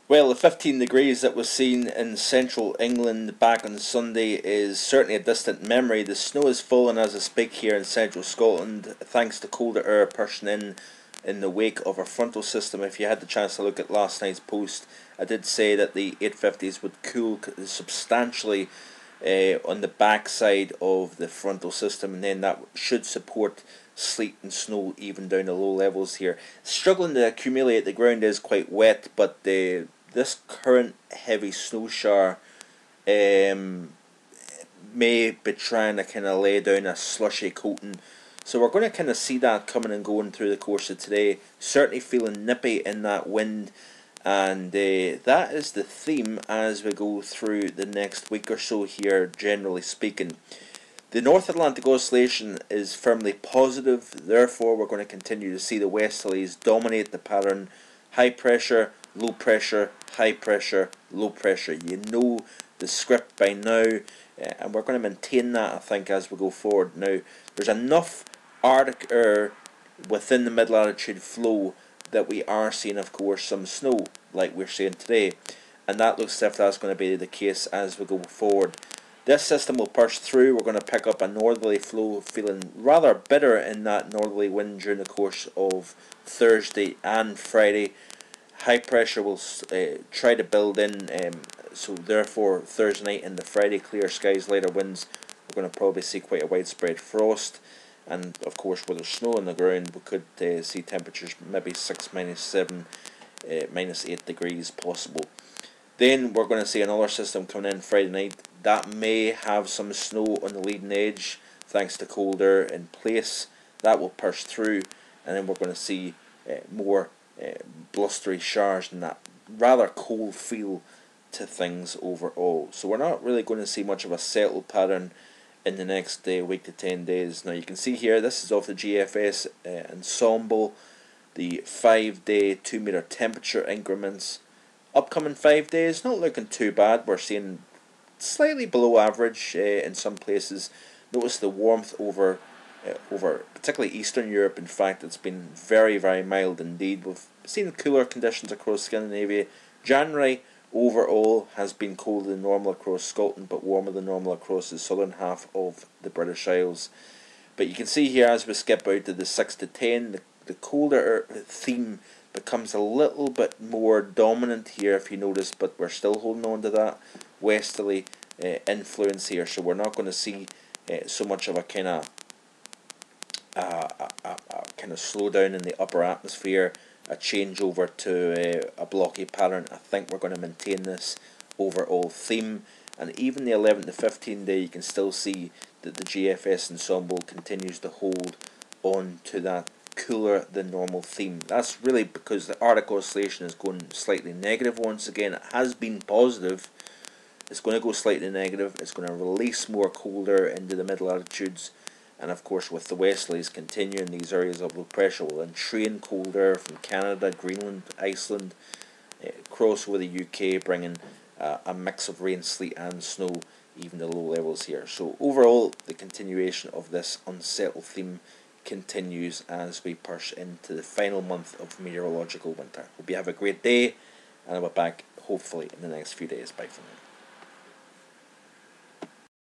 Well, the 15 degrees that was seen in central England back on Sunday is certainly a distant memory. The snow is falling as I speak here in central Scotland, thanks to colder air pushing in the wake of a frontal system. If you had the chance to look at last night's post, I did say that the 850s would cool substantially on the backside of the frontal system, and then that should support sleet and snow even down the low levels here. Struggling to accumulate, the ground is quite wet, but this current heavy snow shower may be trying to kind of lay down a slushy coating. So we're going to kind of see that coming and going through the course of today. Certainly feeling nippy in that wind, and that is the theme as we go through the next week or so here, generally speaking. The North Atlantic Oscillation is firmly positive, therefore we're going to continue to see the westerlies dominate the pattern. High pressure, low pressure, high pressure, low pressure. You know the script by now, and we're going to maintain that, I think, as we go forward. Now, there's enough Arctic air within the mid-latitude flow that we are seeing, of course, some snow, like we're seeing today, and that looks as if that's going to be the case as we go forward. This system will push through. We're going to pick up a northerly flow, feeling rather bitter in that northerly wind during the course of Thursday and Friday. High pressure will try to build in, so therefore Thursday night and the Friday clear skies, lighter winds, we're going to probably see quite a widespread frost, and of course with the snow on the ground we could see temperatures maybe 6, -7, -8 degrees possible. Then we're going to see another system coming in Friday night that may have some snow on the leading edge thanks to cold air in place. That will push through, and then we're going to see more blustery showers and that rather cold feel to things overall. So we're not really going to see much of a settled pattern in the next week to 10 days. Now you can see here, this is off the GFS ensemble, the 5-day 2-meter temperature increments. Upcoming 5 days, not looking too bad. We're seeing slightly below average in some places. Notice the warmth over particularly Eastern Europe. In fact, it's been very, very mild indeed. We've seen cooler conditions across Scandinavia. January overall has been colder than normal across Scotland, but warmer than normal across the southern half of the British Isles. But you can see here as we skip out to the 6 to 10, the colder theme becomes a little bit more dominant here, if you notice, but we're still holding on to that westerly influence here, so we're not going to see so much of a kind of slowdown in the upper atmosphere, a change over to a blocky pattern. I think we're going to maintain this overall theme, and even the 11 to 15 day, you can still see that the GFS ensemble continues to hold on to that cooler than normal theme. That's really because the Arctic Oscillation is going slightly negative once again. It has been positive. It's going to go slightly negative. It's going to release more colder into the mid latitudes, and of course with the westerlies continuing, these areas of low pressure will entrain cold air from Canada, Greenland, Iceland, across over the UK, bringing a mix of rain, sleet and snow, even the low levels here. So overall, the continuation of this unsettled theme continues as we push into the final month of meteorological winter. Hope you have a great day, and I'll be back hopefully in the next few days. Bye for now.